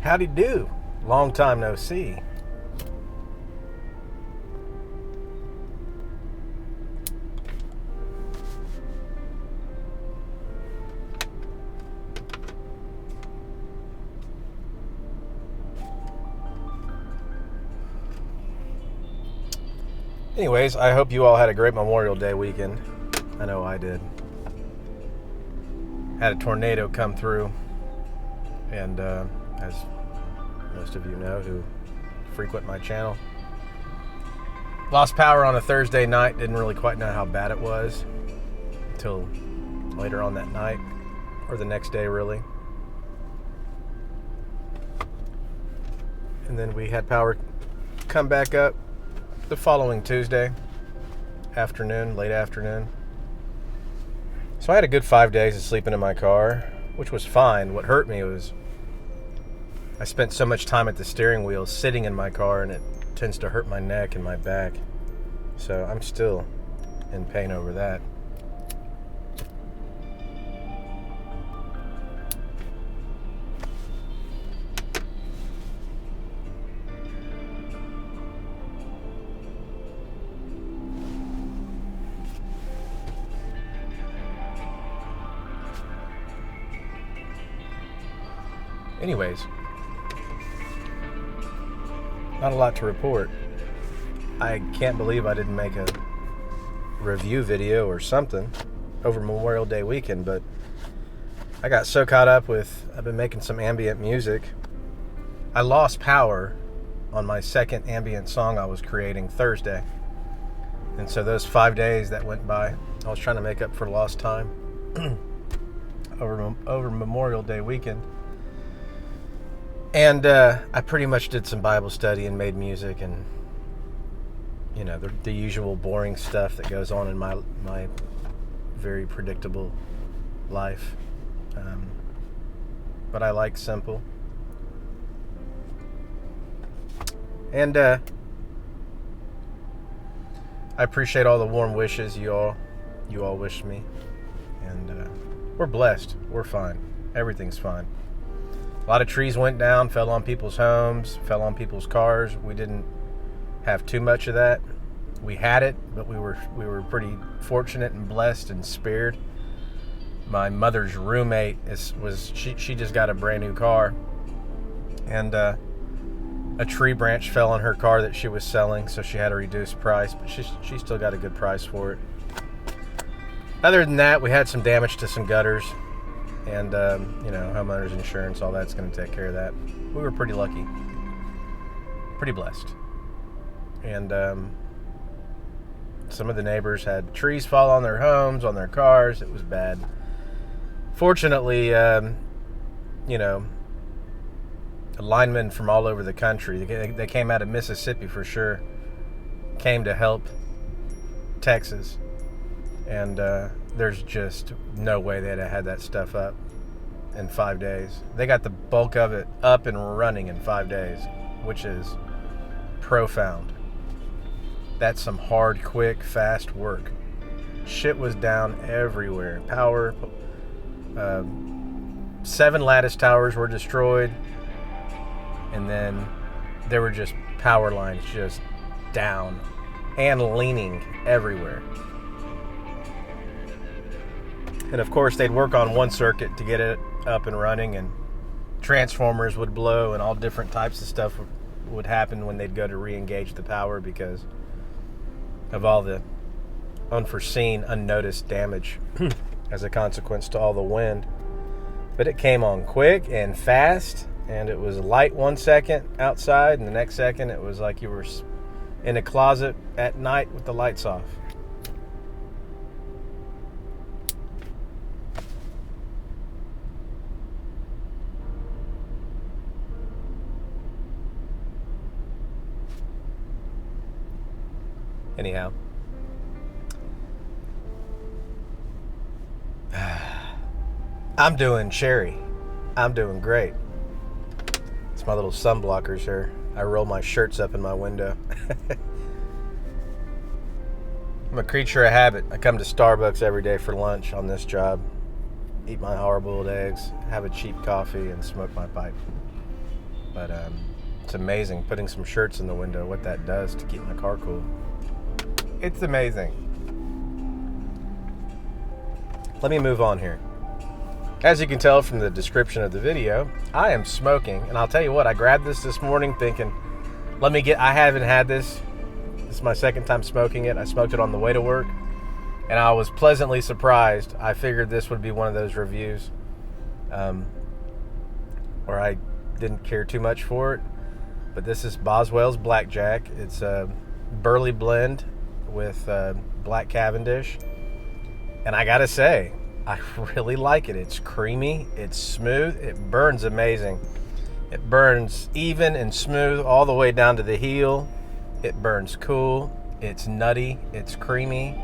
Howdy do. Long time no see. Anyways, I hope you all had a great Memorial Day weekend. I know I did. Had a tornado come through, and as most of you know who frequent my channel, lost power on a Thursday night. Didn't really quite know how bad it was until later on that night, or the next day really. And then we had power come back up the following Tuesday afternoon, late afternoon. So I had a good 5 days of sleeping in my car, which was fine. What hurt me was I spent so much time at the steering wheel sitting in my car, and it tends to hurt my neck and my back. So I'm still in pain over that. Anyways, not a lot to report. I can't believe I didn't make a review video or something over Memorial Day weekend, but I got so caught up with, I've been making some ambient music. I lost power on my second ambient song I was creating Thursday. And so those 5 days that went by, I was trying to make up for lost time over Memorial Day weekend. And I pretty much did some Bible study and made music, and you know, the usual boring stuff that goes on in my very predictable life. But I like simple. And I appreciate all the warm wishes you all wished me. And we're blessed. We're fine. Everything's fine. A lot of trees went down, fell on people's homes, fell on people's cars. We didn't have too much of that. We had it, but we were pretty fortunate and blessed and spared. My mother's roommate she just got a brand new car, and a tree branch fell on her car that she was selling, so she had a reduced price, but she still got a good price for it. Other than that, we had some damage to some gutters. And, homeowners insurance, all that's going to take care of that. We were pretty lucky. Pretty blessed. And some of the neighbors had trees fall on their homes, on their cars. It was bad. Fortunately, linemen from all over the country, they came out of Mississippi for sure, came to help Texas. And there's just no way they'd have had that stuff up in 5 days. They got the bulk of it up and running in 5 days, which is profound. That's some hard, quick, fast work. Shit was down everywhere. Power, 7 lattice towers were destroyed, and then there were just power lines just down and leaning everywhere. And of course, they'd work on one circuit to get it up and running, and transformers would blow, and all different types of stuff would happen when they'd go to re-engage the power because of all the unforeseen, unnoticed damage as a consequence to all the wind. But it came on quick and fast, and it was light 1 second outside, and the next second it was like you were in a closet at night with the lights off. Anyhow, I'm doing great. It's my little sun blockers here. I roll my shirts up in my window. I'm a creature of habit. I come to Starbucks every day for lunch on this job, eat my hard-boiled eggs, have a cheap coffee, and smoke my pipe. But it's amazing putting some shirts in the window, what that does to keep my car cool. It's amazing. Let me move on here. As you can tell from the description of the video, I am smoking, and I'll tell you what, I grabbed this morning thinking, I haven't had this. This is my second time smoking it. I smoked it on the way to work, and I was pleasantly surprised. I figured this would be one of those reviews where I didn't care too much for it, but this is Boswell's Blackjack. It's a burley blend with black Cavendish, and I gotta say, I really like it. It's creamy, it's smooth, it burns amazing. It burns even and smooth all the way down to the heel. It burns cool, it's nutty, it's creamy.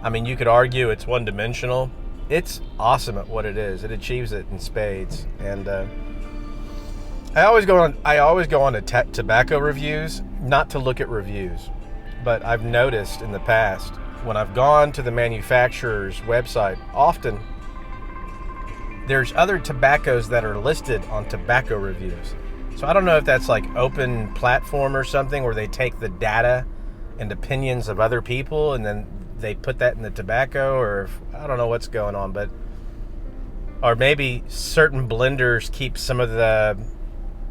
I mean, you could argue it's one-dimensional. It's awesome at what it is. It achieves it in spades. And I always go on to tobacco reviews, not to look at reviews, but I've noticed in the past, when I've gone to the manufacturer's website, often there's other tobaccos that are listed on tobacco reviews. So I don't know if that's like open platform or something where they take the data and opinions of other people and then they put that in the tobacco, or I don't know what's going on, or maybe certain blenders keep some of the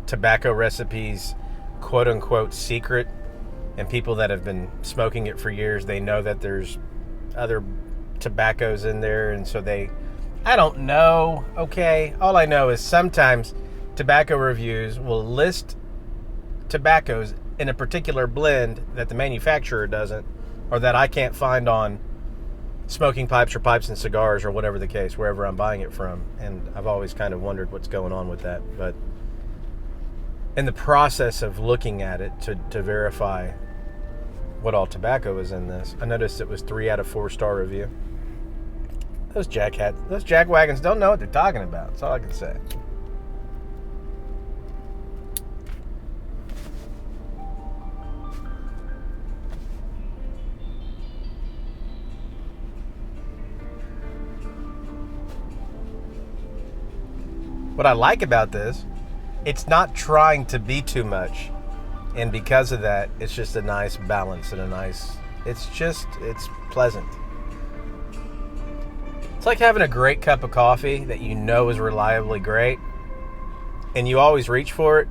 tobacco recipes quote unquote secret. And people that have been smoking it for years, they know that there's other tobaccos in there. And so I don't know. Okay. All I know is sometimes tobacco reviews will list tobaccos in a particular blend that the manufacturer doesn't, or that I can't find on Smoking Pipes or Pipes and Cigars or whatever the case, wherever I'm buying it from. And I've always kind of wondered what's going on with that. But in the process of looking at it to verify what all tobacco is in this, I noticed it was 3 out of 4-star review. Those jackwagons don't know what they're talking about. That's all I can say. What I like about this, it's not trying to be too much. And because of that, it's just a nice balance and it's pleasant. It's like having a great cup of coffee that you know is reliably great, and you always reach for it,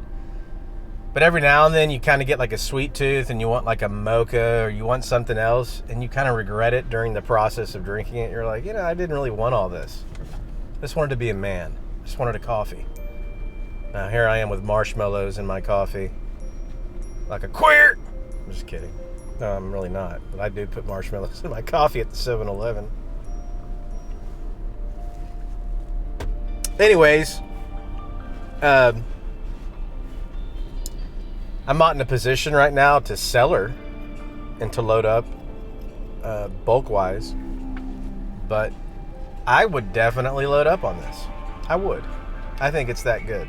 but every now and then you kind of get like a sweet tooth and you want like a mocha or you want something else, and you kind of regret it during the process of drinking it. You're like, I didn't really want all this. I just wanted to be a man. I just wanted a coffee. Now here I am with marshmallows in my coffee. Like a queer. I'm just kidding. No, I'm really not. But I do put marshmallows in my coffee at the 7-Eleven. Anyways, I'm not in a position right now to sell her and to load up bulk-wise. But I would definitely load up on this. I would. I think it's that good.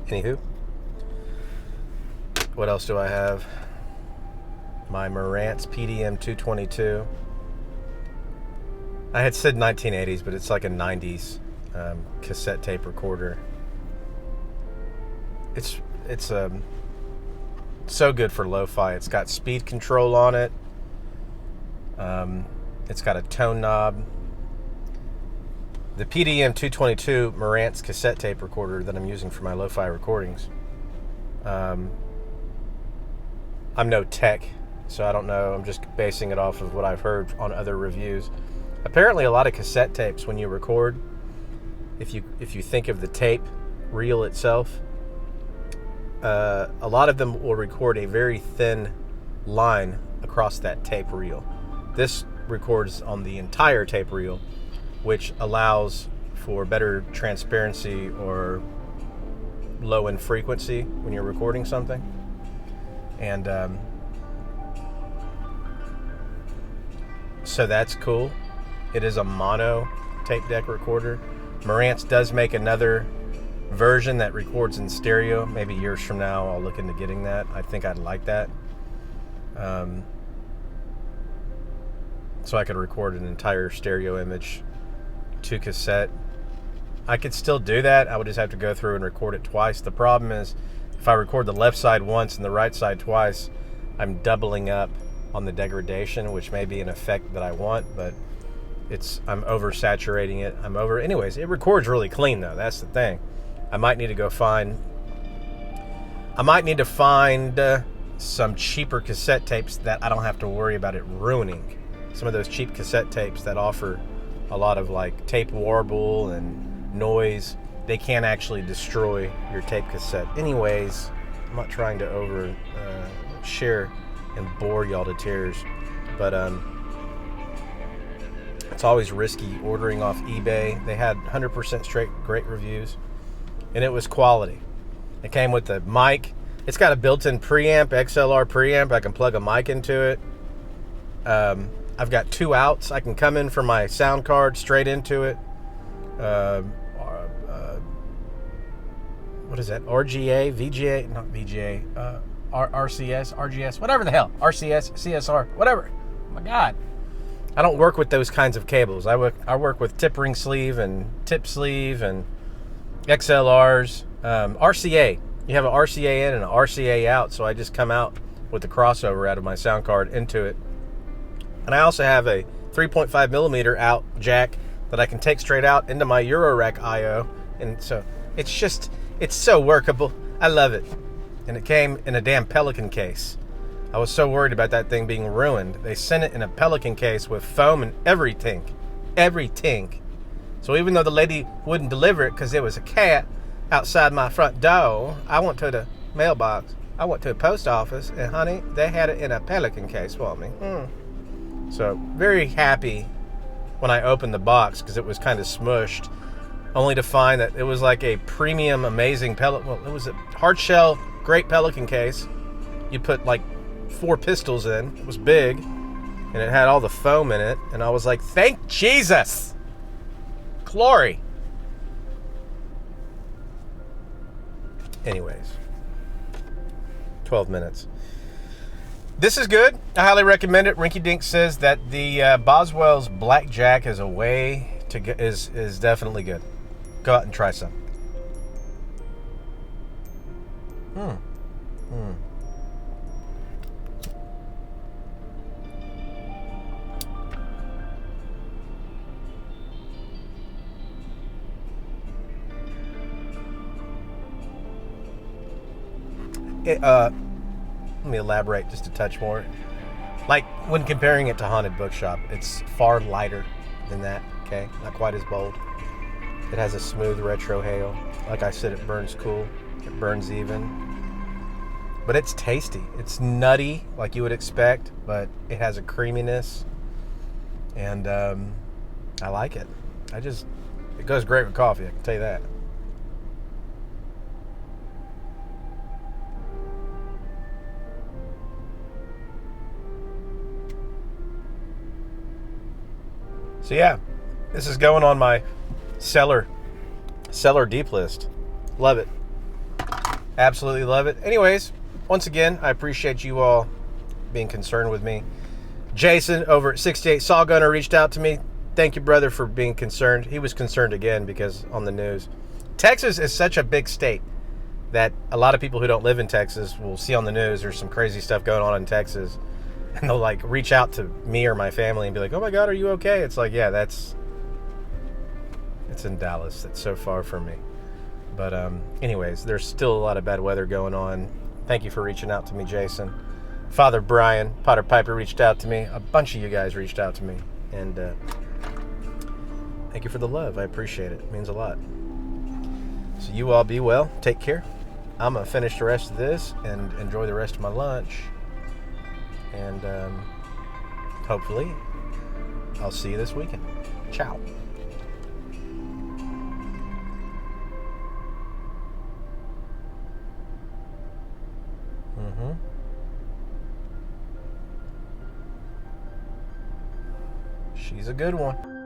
Anywho, what else do I have? My Marantz PDM 222. I had said 1980s, but it's like a 90s cassette tape recorder. It's so good for lo-fi. It's got speed control on it. It's got a tone knob. The PDM 222 Marantz cassette tape recorder that I'm using for my lo-fi recordings. I'm no tech, so I don't know. I'm just basing it off of what I've heard on other reviews. Apparently, a lot of cassette tapes, when you record, if you think of the tape reel itself, a lot of them will record a very thin line across that tape reel. This records on the entire tape reel, which allows for better transparency or low in frequency when you're recording something. And so that's cool. It is a mono tape deck recorder. Marantz does make another version that records in stereo. Maybe years from now I'll look into getting that. I think I'd like that. So I could record an entire stereo image to cassette. I could still do that. I would just have to go through and record it twice. The problem is, if I record the left side once and the right side twice, I'm doubling up on the degradation, which may be an effect that I want, but I'm oversaturating it. Anyways, it records really clean though. That's the thing. I might need to find some cheaper cassette tapes that I don't have to worry about it ruining. Some of those cheap cassette tapes that offer a lot of like tape warble and noise, they can actually destroy your tape cassette. Anyways, I'm not trying to over share and bore y'all to tears, but it's always risky ordering off eBay. They had 100% straight great reviews, and it was quality. It came with the mic. It's got a built-in preamp, XLR preamp. I can plug a mic into it. I've got 2 outs. I can come in from my sound card straight into it. What is that? RGA, VGA, not VGA, RCS, RGS, whatever the hell. RCS, CSR, whatever. Oh my God. I don't work with those kinds of cables. I work with tip ring sleeve and tip sleeve and XLRs. RCA. You have an RCA in and an RCA out, so I just come out with the crossover out of my sound card into it. And I also have a 3.5 millimeter out jack that I can take straight out into my Eurorack IO. And so it's so workable. I love it. And it came in a damn Pelican case. I was so worried about that thing being ruined. They sent it in a Pelican case with foam and everything. So even though the lady wouldn't deliver it because there was a cat outside my front door, I went to the mailbox. I went to the post office, and honey, they had it in a Pelican case for me. So very happy when I opened the box because it was kind of smushed, only to find that it was like a premium, amazing Pelican. Well, it was a hard shell, great Pelican case. You put like 4 pistols in. It was big, and it had all the foam in it. And I was like, thank Jesus! Glory! Anyways, 12 minutes. This is good. I highly recommend it. Rinky Dink says that the Boswell's Blackjack is is definitely good. Go out and try some. Let me elaborate just a touch more. Like, when comparing it to Haunted Bookshop, it's far lighter than that, okay? Not quite as bold. It has a smooth retro hail. Like I said, it burns cool. It burns even. But it's tasty. It's nutty, like you would expect, but it has a creaminess. And I like it. It goes great with coffee, I can tell you that. So yeah, this is going on my cellar deep list. Love it. Absolutely love it. Anyways, once again, I appreciate you all being concerned with me. Jason over at 68 Saw Gunner reached out to me. Thank you, brother, for being concerned. He was concerned again because on the news. Texas is such a big state that a lot of people who don't live in Texas will see on the news there's some crazy stuff going on in Texas. And they'll like reach out to me or my family and be like, oh my God, are you okay? It's like, yeah, it's in Dallas. That's so far from me. But anyways, there's still a lot of bad weather going on. Thank you for reaching out to me, Jason. Father Brian, Potter Piper reached out to me. A bunch of you guys reached out to me. And thank you for the love. I appreciate it. It means a lot. So you all be well. Take care. I'm going to finish the rest of this and enjoy the rest of my lunch. And hopefully I'll see you this weekend. Ciao. Mm-hmm. She's a good one.